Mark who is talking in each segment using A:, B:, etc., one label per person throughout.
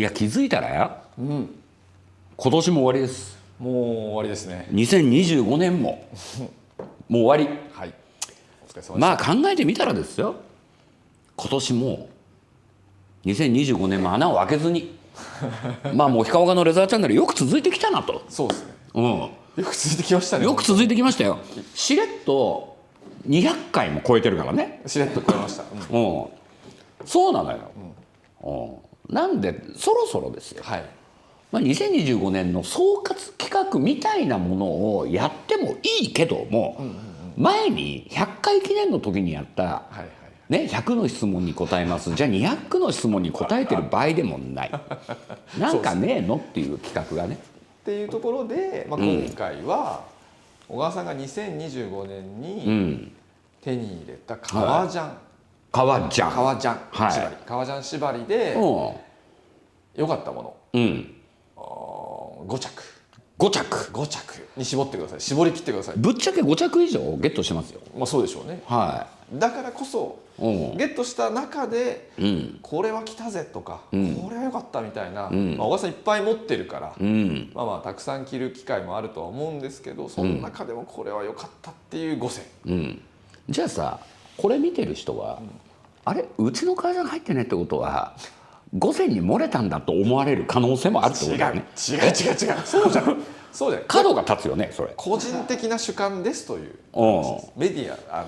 A: いや気づいたらや、
B: うん、
A: 今年も終わりです。
B: もう終わりですね。
A: 2025年ももう終わり。
B: はい。お疲れ様でした。
A: まあ考えてみたらですよ、今年も2025年も穴を開けずにまあもう氷川のレザーチャンネルよく続いてきたなと。
B: そうですね。
A: うん、
B: よく続いてきましたね。
A: よく続いてきましたよ。しれっと200回も超えてるからね。
B: しれっと超えました。
A: うん、そうなのよ。うん、なんでそろそろですよ。
B: はい。
A: まあ、2025年の総括企画みたいなものをやってもいいけども、前に100回記念の時にやった、
B: はいはい。
A: ね、100の質問に答えますじゃあ200の質問に答えてる場合でもないなんかねえのっていう企画がね。
B: っていうところで、まあ、今回は小川さんが2025年に手に入れた革ジャン、
A: 革ジャン、
B: 革ジャン
A: はい
B: 縛り、革ジャン縛りで良かったもの、
A: うん、
B: 5着
A: 5着
B: 5着に絞ってください。絞り切ってください。
A: ぶっちゃけ5着以上ゲットしてますよ。
B: まあそうでしょうね。
A: は
B: だからこそ
A: い、うん、
B: ゲットした中で、これは来たぜとか、これは良かったみたいな、まあ、小川さんいっぱい持ってるから、まあまあたくさん着る機会もあるとは思うんですけど、その中でもこれは良かったっていう5選、
A: じゃあさ、これ見てる人は、あれうちの会社が入ってねってことは5選に漏れたんだと思われる可能性もあるってことだよね。
B: 違うそうじゃんそうじゃん。
A: 角が立つよねそれ。
B: 個人的な主観ですというメディア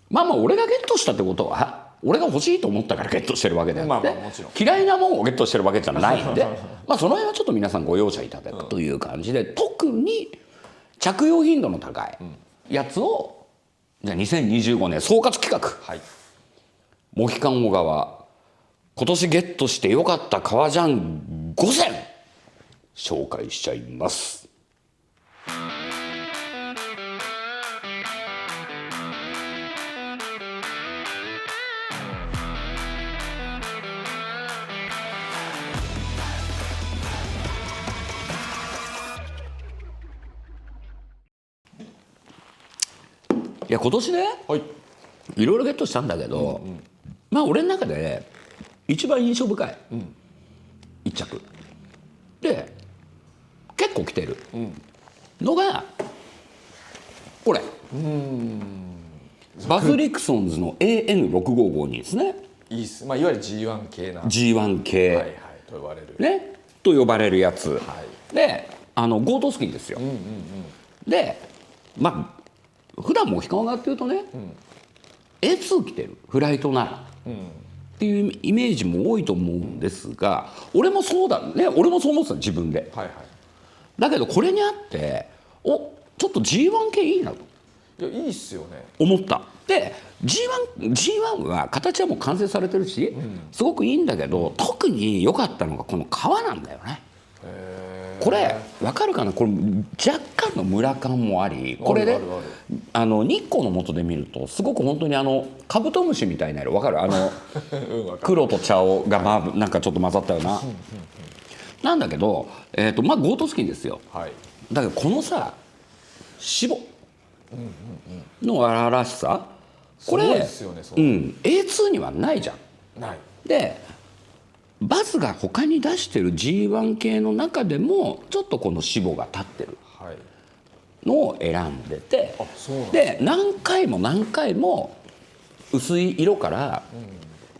A: まあまあ俺がゲットしたってことは俺が欲しいと思ったからゲットしてるわけであって、
B: まあまあもちろん
A: 嫌いなもんをゲットしてるわけじゃないんでまあその辺はちょっと皆さんご容赦いただくという感じで、特に着用頻度の高いやつをじゃあ2025年総括企画、
B: はい、
A: モヒカン小川今年ゲットしてよかった革ジャン5選紹介しちゃいます。いや今年ね、
B: はい、
A: いろいろゲットしたんだけど、まあ俺の中で一番印象深い一着で結構来てるのがこれ、バズ・リクソンズの AN6552 ですね。
B: いいっす。まあいわゆる G1 系な
A: G1 系、
B: はいはいと呼ばれる
A: ね、と呼ばれるやつ、
B: はい、
A: でゴートスキンですよ。でまあ普段も氷川側っていうとね、A2 着てるフライトなら、っていうイメージも多いと思うんですが、俺もそうだね、俺もそう思ってた自分で、
B: はいはい。
A: だけどこれにあってちょっと G1 系いいなと
B: いやいいっすよね。
A: 思った。で G1 は形はもう完成されてるし、すごくいいんだけど、特に良かったのがこの革なんだよね。これ分かるかな、これ若干のムラ感もあり、これで、日光の下で見るとすごく本当にカブトムシみたいな色、分かる黒と茶青がなんかちょっと混ざったようななんだけど、まあゴートスキンですよ、
B: はい、
A: だけどこのさ脂肪の荒々しさ、これ
B: すごいですよね。
A: A2 にはないじゃん。
B: ない
A: でバズが他に出してる G1 系の中でもちょっとこの脂肪が立ってるのを選んでて、で何回も何回も薄い色から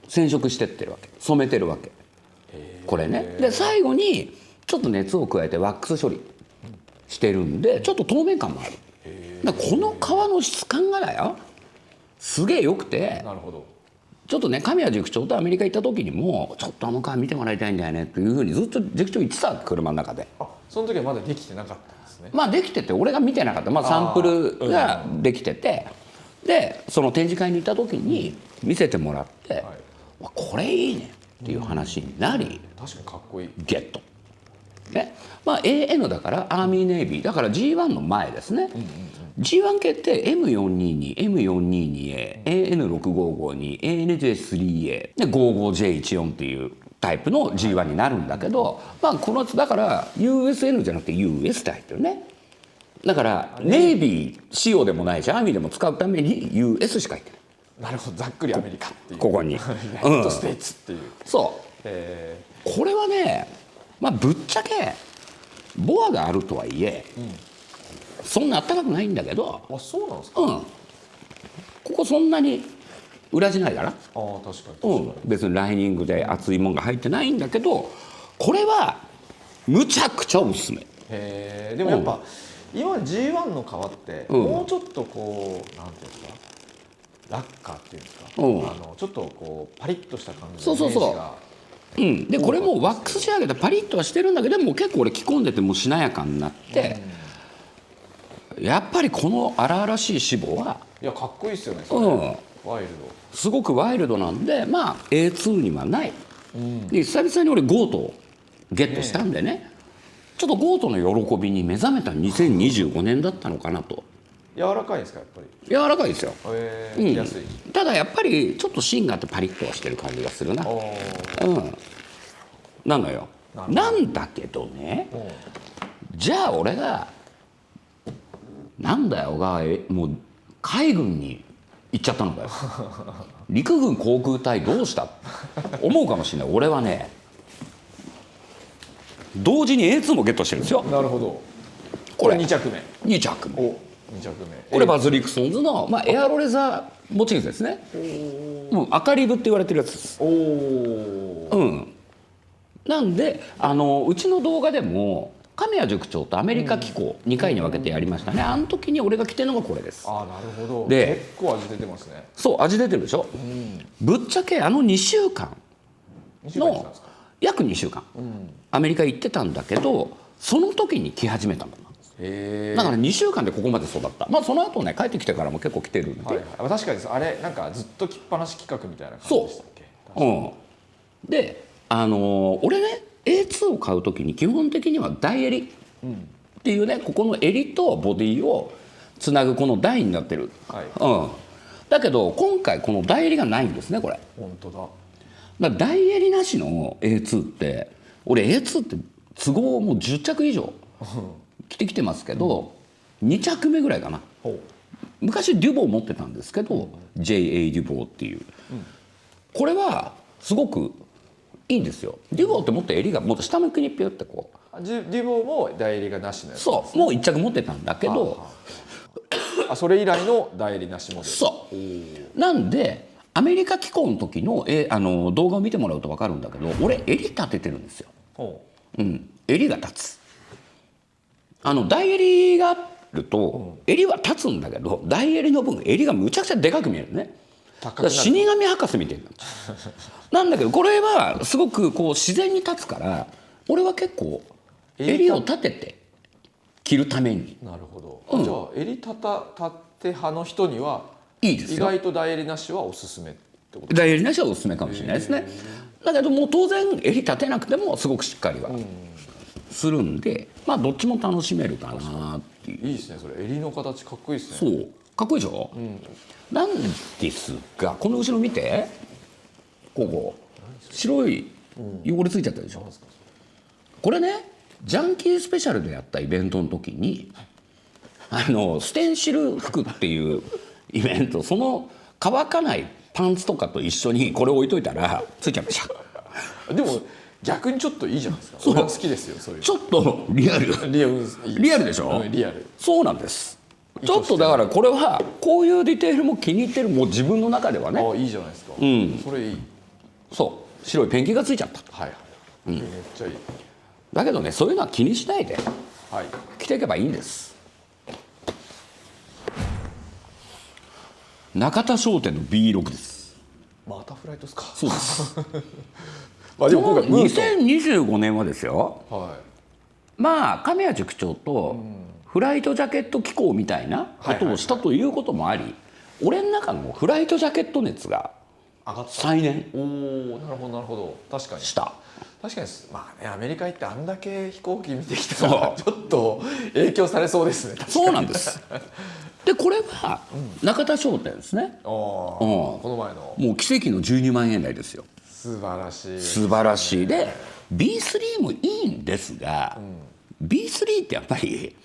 A: 染色してってるわけ、染めてるわけこれね。で最後にちょっと熱を加えてワックス処理してるんでちょっと透明感もある。だからこの革の質感がだよすげえ良くて、
B: なるほど。
A: ちょっとね神谷塾長とアメリカ行った時にもちょっと革見てもらいたいんだよねっていうふうにずっと塾長言ってたわけ、車の中で。
B: その時はまだできてなかったんですね。
A: まあできてて俺が見てなかった、まあ、サンプルができてて、でその展示会に行った時に見せてもらって、これいいねっていう話になり、
B: 確かにかっこいい。
A: ゲット。ね、まあ AN だからアーミーネイビーだから G1 の前ですね。G1 系って M422、M422A、AN6552、ANJ3A で 55J14 っていうタイプの G1 になるんだけど、まあこのやつだから USN じゃなくて US って入ってるね。だからネイビー仕様でもないしアーミーでも使うために US しか入ってない。
B: なるほど、ざっくりアメリカっていう
A: ここに
B: ユナイテッドステイツっていう。
A: そうこれはね、まあぶっちゃけボアがあるとはいえ、そんなあったかくないんだけど、
B: あ、そうなんですか。
A: ここそんなに裏地ないから、
B: 確かに、
A: 別にライニングで厚いもんが入ってないんだけど、これはむちゃくちゃおすすめ。
B: でもやっぱ、今 G1 の革って、もうちょっとこうなんていうんですか、ラッカーっていうんですか、ちょっとこうパリッとした感じのイメージが。
A: でこれもワックス仕上げてパリッとはしてるんだけど、でも結構俺着込んでてもしなやかになって、やっぱりこの荒々しい脂肪はい
B: やかっこいいですよね、それワイルド、
A: すごくワイルドなんで、まあ A2 にはない、で久々に俺ゴートをゲットしたんでね、ちょっとゴートの喜びに目覚めた2025年だったのかなと。
B: 柔らかいですか、やっぱり。
A: 柔らかいですよ、
B: 着やすい。
A: ただやっぱりちょっと芯があってパリッとはしてる感じがするな。なのよ。なんだけどね、じゃあ俺がなんだよがもう海軍に行っちゃったのかよ陸軍航空隊どうした思うかもしれない。俺はね、同時に A2 もゲットしてるんですよ。
B: なるほど。
C: これ
B: 2着目。
A: 2着目。
B: 2着目。
A: これバズリクソンズの、まあ、エアロレザーモチーフですね。もう赤リブって言われてるやつです。なんでうちの動画でも神谷塾長とアメリカ機構2回に分けてやりましたね。あの時に俺が着てるのがこれです。
B: なるほど。
A: で
B: 結構味出てますね。
A: そう、味出てるでしょ。ぶっちゃけ2週間の約2週間、アメリカ行ってたんだけど、その時に着始めたものなんです。だから2週間でここまで育った。まあその後ね、帰ってきてからも結構着てるんで、
B: 確かにあれなんかずっと着っぱなし企画みたいな感じでしたっけ。
A: で俺ね A2 を買う時に基本的には大襟っていうね、ここの襟とボディをつなぐこの台になってる、だけど今回この大襟がないんですね、これ。
B: 本当だ。
A: だから大襟なしの A2 って俺 A2 って都合もう10着以上着てきてますけど、2着目ぐらいかな。昔デュボー持ってたんですけど、JA デュボーっていう、これはすごくいいんですよ。デュボーってもっと襟がもっと下向きにピュッてこう。
B: デュボーも大襟がなしのやつ。
A: そうもう1着持ってたんだけど、
B: それ以来の大襟なしモデル。
A: そうなんでアメリカ機構の時の動画を見てもらうと分かるんだけど、俺襟立ててるんですよ。襟が立つ。大襟があると襟は立つんだけど、大襟の分襟がむちゃくちゃでかく見えるね。死神博士みたいになっちゃう。なんだけどこれはすごくこう自然に立つから、俺は結構襟を立てて着るために。
B: なるほど。じゃあ襟立て派の人にはいいですよ。意外と大襟なしはおすすめってこと。
A: 大襟なしはおすすめかもしれないですね。だけどもう当然襟立てなくてもすごくしっかりはするんで、まあどっちも楽しめるかなっていう。
B: いいですね、それ。襟の形かっこいいですね。
A: そうかっこいいでしょ。なんですがこの後ろ見て、ここ白い汚れついちゃったでしょ。これね、ジャンキースペシャルでやったイベントの時にステンシル服っていうイベント、その乾かないパンツとかと一緒にこれ置いといたらついちゃいました。
B: でも逆にちょっこいいじゃないですか。俺は好きですよ、そういう。
A: ちょっとリアルでしょ。
B: リアル。
A: そうなんです。ちょっとだからこれはこういうディテールも気に入ってる、もう自分の中ではね。
B: いいじゃないですか。それいい。
A: そう白いペンキがついちゃった。
B: めっちゃいい。
A: だけどね、そういうのは気にしないで着ていけばいいんです。中田商店の B6 です。
B: またフライトですか。
A: そうです
B: まあでも今回
A: 2025年はですよ、まあ神谷塾長とフライトジャケット機構みたいなことをしたということもあり、俺の中のフライトジャケット熱が再燃。
B: なるほどなるほど。確かに
A: した。
B: 確かに。まあね、アメリカ行ってあんだけ飛行機見てきたらちょっと影響されそうですね。
A: そうなんです。でこれは中田商店ですね。
B: この前の
A: もう奇跡の12万円台ですよ。
B: 素晴らしい。
A: 素晴らしい。で B3 もいいんですが、B3 ってやっぱり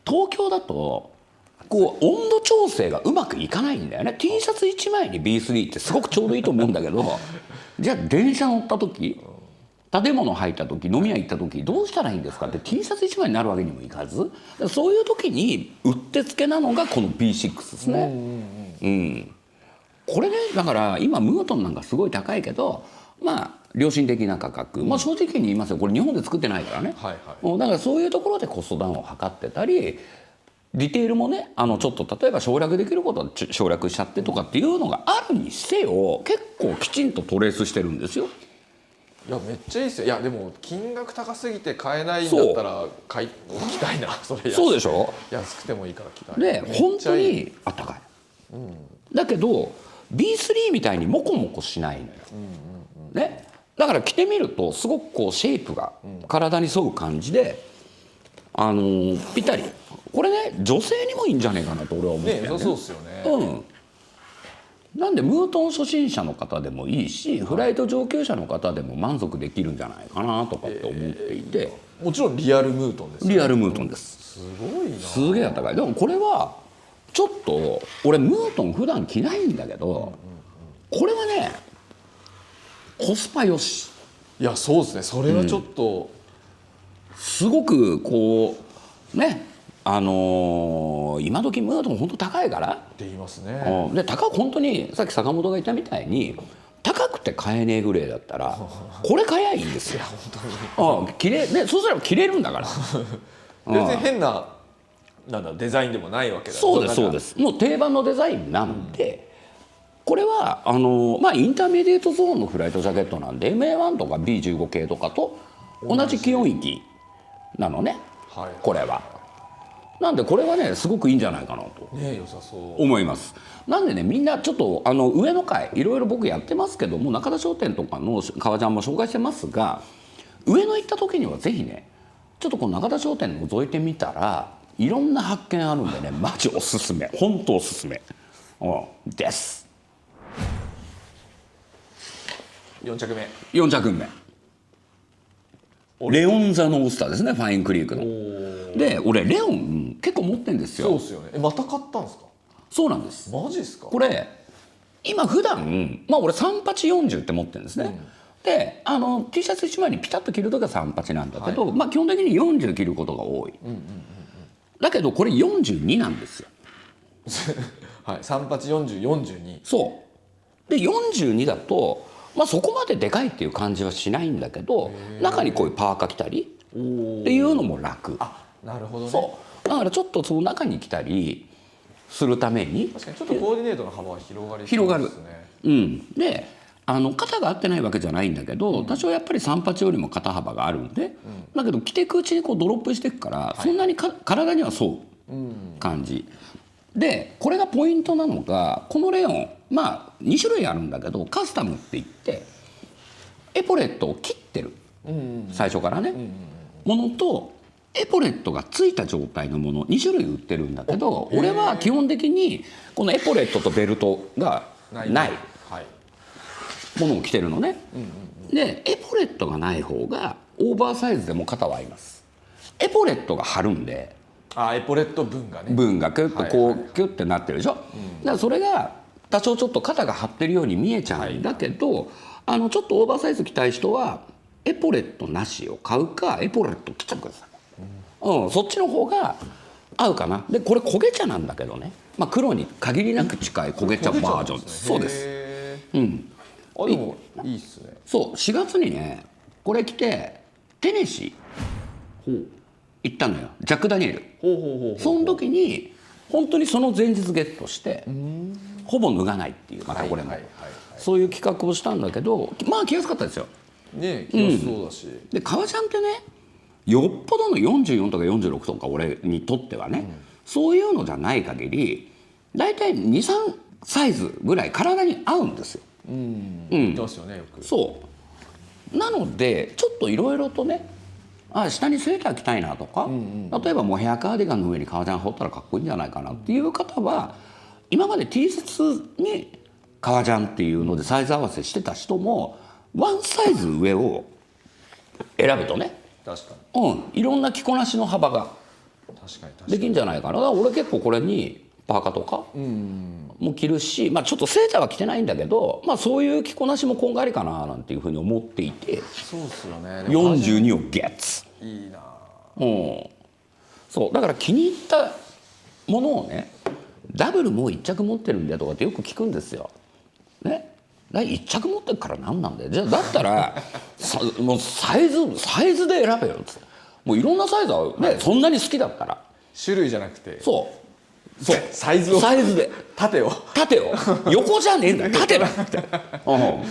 A: 東京だとこう温度調整がうまくいかないんだよね。T シャツ1枚に B3 ってすごくちょうどいいと思うんだけどじゃあ電車乗った時建物入った時飲み屋行った時どうしたらいいんですかって T シャツ1枚になるわけにもいかず、そういう時にうってつけなのがこの B6 ですね。これねだから今ムートンなんかすごい高いけどまあ良心的な価格、まあ正直に言いますよこれ日本で作ってないからね、だからそういうところでコストダウンを図ってたりディテールもねちょっと例えば省略できることは省略しちゃってとかっていうのがあるにせよ結構きちんとトレースしてるんですよ。
B: いやめっちゃいいですよ。いやでも金額高すぎて買えないんだったら買い置きたいなそれ。
A: そうでしょ。
B: 安くてもいいから着たい。
A: で本当にあったかい、だけど B3 みたいにモコモコしないのよ、ね、だから着てみるとすごくこうシェイプが体に沿う感じで、ぴったりこれね女性にもいいんじゃないかなと俺は思ってるね。
B: 良さそうですよね。
A: なんでムートン初心者の方でもいいし、フライト上級者の方でも満足できるんじゃないかなとかって思っていて、
B: もちろんリアルムートンですよね。
A: リアルムートンです。
B: すごいな。
A: すげえ暖かい。でもこれはちょっと俺ムートン普段着ないんだけど、これはねコスパよし。
B: いやそうですね。それはちょっと、
A: すごくこうね今時ムートン本当高いから
B: って言いますね。
A: で高く本当にさっき坂本が言ったみたいに高くて買えねえぐらいだったらこれ買えばいいんですよ。本当に着れね、そうすれば着れるんだから
B: 全然変ななんだデザインでもないわけだ。
A: そうですそうです。もう定番のデザインなんで、これはまあインターメディエートゾーンのフライトジャケットなんで MA1 とか B15 系とかと同じ気温域なのね、これは。なんでこれはねすごくいいんじゃないかなと
B: 良さそう
A: 思います。なんでねみんなちょっと上の階いろいろ僕やってますけども中田商店とかの革ジャンも紹介してますが、上野行った時にはぜひねちょっとこの中田商店覗いてみたらいろんな発見あるんでねマジおすすめ、本当おすすめです。
B: 4着目
A: 4着目レオンザノースターですね、ファインクリークの。で俺レオン結構持ってんですよ。
B: そうですよね。また買ったんですか。
A: そうなんです。
B: マジですか。
A: これ今普段まあ俺3840って持ってるんですね、でT シャツ1枚にピタッと着る時は38なんだけど、まあ基本的に40着ることが多い、だけどこれ42なんですよ
B: はい、384042。
A: そうで42だとまあそこまででかいっていう感じはしないんだけど、中にこういうパーカー着たりっていうのも楽。
B: なるほどね。
A: そうだからちょっとその中に着たりするために
B: 確かにちょっとコーディネートの幅は広がり
A: 広がる
B: そうですね。
A: で肩が合ってないわけじゃないんだけど、多少やっぱり38よりも肩幅があるんで、だけど着ていくうちにこうドロップしていくから、そんなに体には沿う感じで、これがポイントなのがこのレオンまあ2種類あるんだけどカスタムって言ってエポレットを切ってる、最初からね、ものとエポレットがついた状態のもの2種類売ってるんだけど、俺は基本的にこのエポレットとベルトがないものを着てるのね、でエポレットがない方がオーバーサイズでも肩は合います。エポレットが張るんで
B: エポレット分がね
A: キュッとこうキュッてなってるでしょ、だからそれが多少ちょっと肩が張ってるように見えちゃうんだけど、ちょっとオーバーサイズ着たい人はエポレットなしを買うかエポレット着ちゃってください、そっちの方が合うかな。でこれ焦げ茶なんだけどね、まあ、黒に限りなく近い焦げ茶バージョンです。そうです。
B: でもいいっすね。
A: そう4月にねこれ着てテネシー行ったのよ、ジャック・ダニエル。その時に本当にその前日ゲットしてほぼ脱がないっていう、またこれもそういう企画をしたんだけど、まあ着やすかったですよ
B: ね。着やすそうだし、
A: で革ジャンってねよっぽどの44とか46とか俺にとってはね、そういうのじゃない限り大体 2,3 サイズぐらい体に合うんですよ。
B: 言ってますよねよく。
A: そうなのでちょっといろいろとね下にセーター着たいなとか、例えばモヘアカーディガンの上に革ジャン羽織ったらかっこいいんじゃないかなっていう方は今まで T シャツに革ジャンっていうのでサイズ合わせしてた人もワンサイズ上を選ぶとね、
B: 確かに
A: いろんな着こなしの幅ができるんじゃないかな。だから俺結構これにパーカーとかも着るし、まあ、ちょっとセーターは着てないんだけど、まあ、そういう着こなしもこんがりかななんていうふうに思っていて、
B: そうっすよね。
A: 42をゲッツ。
B: いいな。
A: そうだから気に入ったものをね、ダブルもう1着持ってるんだよとかってよく聞くんですよ。ね、1着持ってるから何なんだよ。じゃあだったらもうサイズで選べよっつって、もういろんなサイズはね、そんなに好きだったら
B: 種類じゃなくて、
A: そう
B: サイズで縦を横じゃねえんだよ、縦だってっ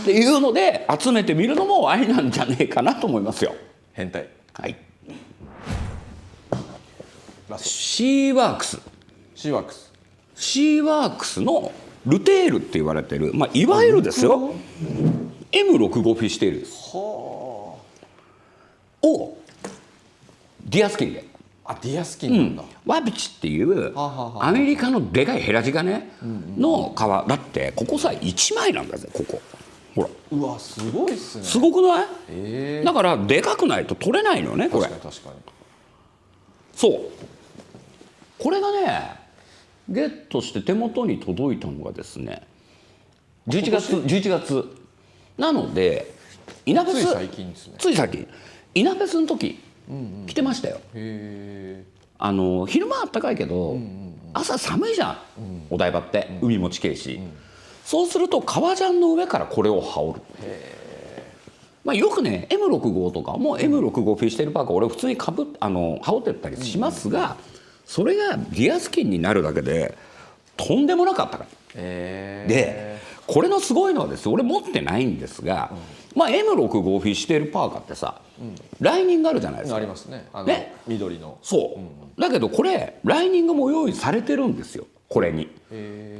B: ていうので集めてみるのもありなんじゃねえかなと思いますよ。変態。
A: はい。
B: ラスト
A: シーワークス。
B: シーワークス。
A: シーワークスのルテールって言われてる、まあ、いわゆるですよ M65 フィッシュテールです。をディアスキンで、
B: ディアスキンなんだ。
A: ワビチっていうアメリカのでかいヘラジカねの革だって、ここさ1枚なんだぜ、ここほら。
B: うわ、すごいっすね。
A: すごくない？だからでかくないと取れないのね、これ。
B: 確かに
A: そうこれがねゲットして手元に届いたのがですね11月なので、イナフェス
B: つい最近ですね。
A: つい最近イナフェスの時来てましたよ。昼間あったかいけど、朝寒いじゃん、お台場って、海も近いし、そうすると革ジャンの上からこれを羽織る。まあ、よくね M65 とかも M65 フィッシュテールパーカー俺普通に羽織ってったりしますが、それがディアスキンになるだけでとんでもなかったから。でこれのすごいのはですね、俺持ってないんですが、まあ、M65 フィッシュテールパーカーってさ、ライニングあるじゃないですか。
B: ありますね。緑の。
A: そう、だけどこれライニングも用意されてるんですよ、これに。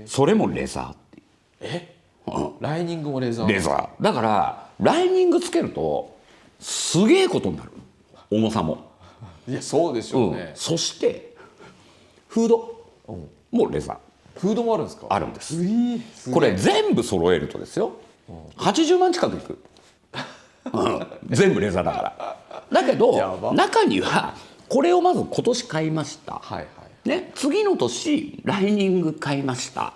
A: それもレザーって。
B: ライニングもレザー。
A: レザーだからライニングつけるとすげえことになる、重さも。
B: いや、そうでしょうね。
A: そしてフードもレザー。
B: フードもあるんですか？
A: あるんです。これ全部揃えるとですよ、80万近くいく、全部レザーだから。だけど中にはこれをまず今年買いました、ね、次の年ライニング買いました、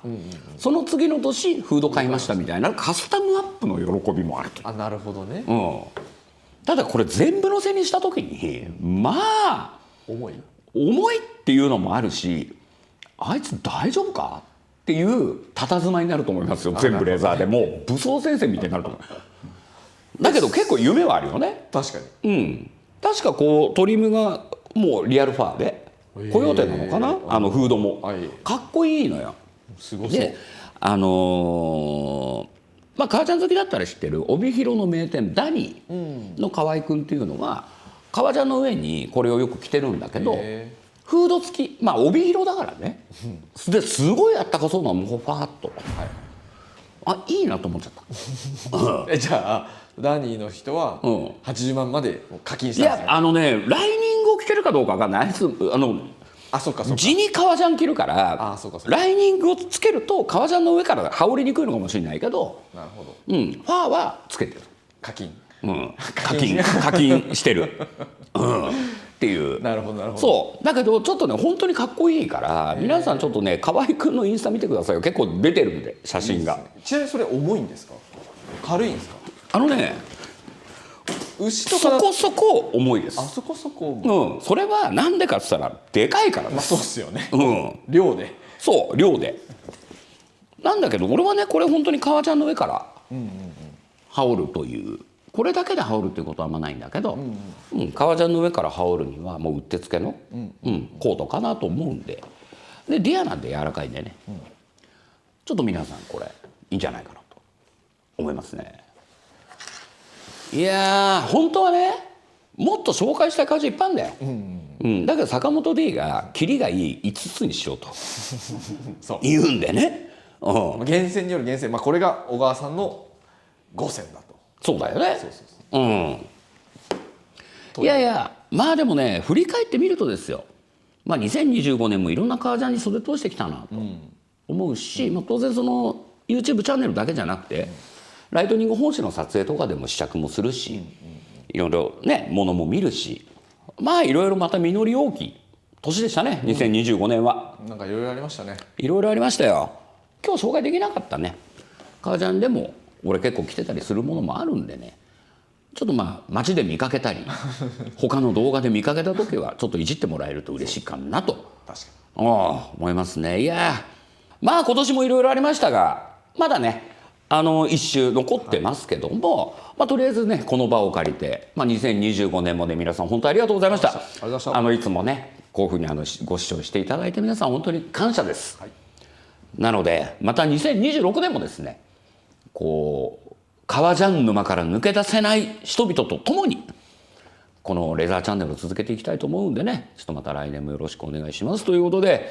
A: その次の年フード買いましたみたいなカスタムアップの喜びもあると。
B: なるほどね。
A: ただこれ全部のせにした時にまあ重いっていうのもあるし、あいつ大丈夫かっていう佇まいになると思いますよ。全部レザーでもう武装戦線みたいになると思う。だけど結構夢はあるよね。
B: 確かに。
A: 確かこうトリムがもうリアルファーでコヨーテなのかな、フードもかっこいいのよ。
B: すごそう。
A: でまあ母ちゃん好きだったら知ってる帯広の名店ダニーの河合くんっていうのが革ジャンの上にこれをよく着てるんだけど、フード付き、まあ帯広だからね、ですごいあったかそうなもうファーっと、いいなと思っちゃった。
B: じゃあダニーの人は80万まで課金したんですね。
A: いやライニングを着てるかどうかわかんない。そっか地に革ジャン着るからライニングをつけると革ジャンの上から羽織りにくいのかもしれないけど、
B: なるほど、
A: ファーはつけてる。
B: 課金
A: してるっていう。
B: なるほど。
A: そうだけどちょっとね本当にかっこいいから、皆さんちょっとね河合くんのインスタ見てくださいよ。結構出てるんで写真が。
B: ちなみにそれ重いんですか？軽いんですか？牛とか
A: そこそこ重いです。
B: そこそこ重い。
A: それはなんでかって言ったらでかいからね。
B: そうっすよね。量で。
A: そう量でなんだけど、俺はねこれ本当に革ジャンの上から羽織るという、これだけで羽織るっていうことはあんまないんだけど、革ジャンの上から羽織るにはもううってつけのコートかなと思うんで、ディアなんで柔らかいんでね、ちょっと皆さんこれいいんじゃないかなと思いますね。いやー本当はねもっと紹介したい感じいっぱいあるんだよ。だけど坂本 D がキリがいい5つにしようと言うんでね、
B: 厳選による厳選、これが小川さんの5選だと。
A: そうだよね。いやまあでもね振り返ってみるとですよ、2025年もいろんな革ジャンに袖通してきたなと思うし、当然その YouTube チャンネルだけじゃなくて、ライトニング本誌の撮影とかでも試着もするし、いろいろねものも見るし、いろいろまた実り大きい年でしたね、2025年は。
B: なんかいろいろありましたね。
A: いろいろありましたよ。今日紹介できなかったね革ジャンでも俺結構着てたりするものもあるんでね、ちょっと街で見かけたり他の動画で見かけた時はちょっといじってもらえると嬉しいかなと
B: 確か
A: 思いますね。いや今年もいろいろありましたが、まだね一周残ってますけども、とりあえずねこの場を借りて、2025年もね皆さん本当ありがとうございました。
B: ありがとうございました。
A: いつもねこういうふうにご視聴していただいて皆さん本当に感謝です。
B: はい、
A: なのでまた2026年もですねこう革ジャン沼から抜け出せない人々と共にこのレザーチャンネルを続けていきたいと思うんでね、ちょっとまた来年もよろしくお願いしますということで、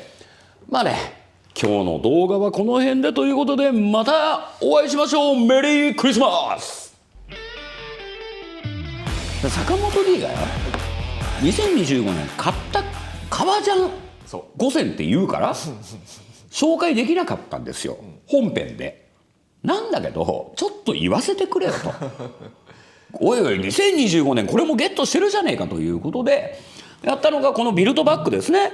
A: 今日の動画はこの辺でということで、またお会いしましょう。メリークリスマス。坂本 D がよ2025年買った革ジャン5選って言うから紹介できなかったんですよ、本編で。なんだけどちょっと言わせてくれよとおいおい2025年これもゲットしてるじゃねえかということでやったのがこのビルトバッグですね。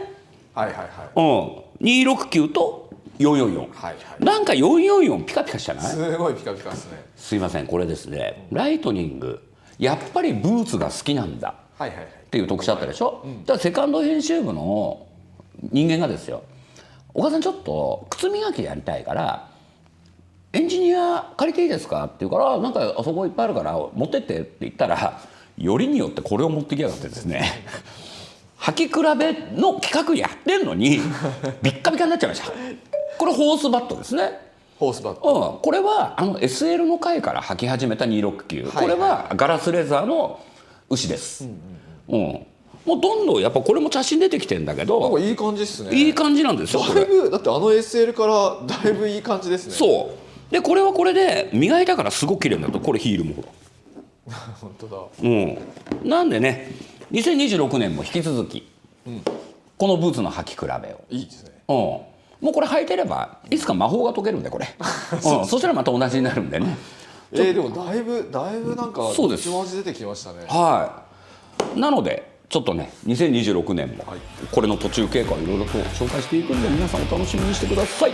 B: はいはいはい。
A: 269と444、
B: はいはい、
A: なんか444ピカピカしたない？
B: すごいピカピカですね。
A: すいません、これですね、ライトニングやっぱりブーツが好きなんだっていう特徴あったでしょ、だからセカンド編集部の人間がですよ、お母さんちょっと靴磨きやりたいからエンジニア借りていいですかって言うから、なんかあそこいっぱいあるから持ってってって言ったら、よりによってこれを持ってきやがってですね履き比べの企画やってんのにビッカビカになっちゃいました。これホースバットですね。
B: ホースバット、
A: これはSL の回から履き始めた269、これはガラスレザーの牛です。もうどんどんやっぱこれも写真出てきてんだけど、
B: なんかいい感じですね。
A: いい感じなんですよ。
B: だいぶだってSL からだいぶいい感じですね。
A: そうでこれはこれで磨いたからすごく綺麗になると、これヒールもほら
B: 本当だ。
A: なんでね2026年も引き続き、このブーツの履き比べを
B: いいですね。
A: もうこれ履いてればいつか魔法が解けるんでこれそしたらまた同じになるんでね
B: でもだいぶなんか
A: そうです、
B: 味出てきましたね。
A: なのでちょっとね2026年もこれの途中経過をいろいろと紹介していくんで、皆さんお楽しみにしてください。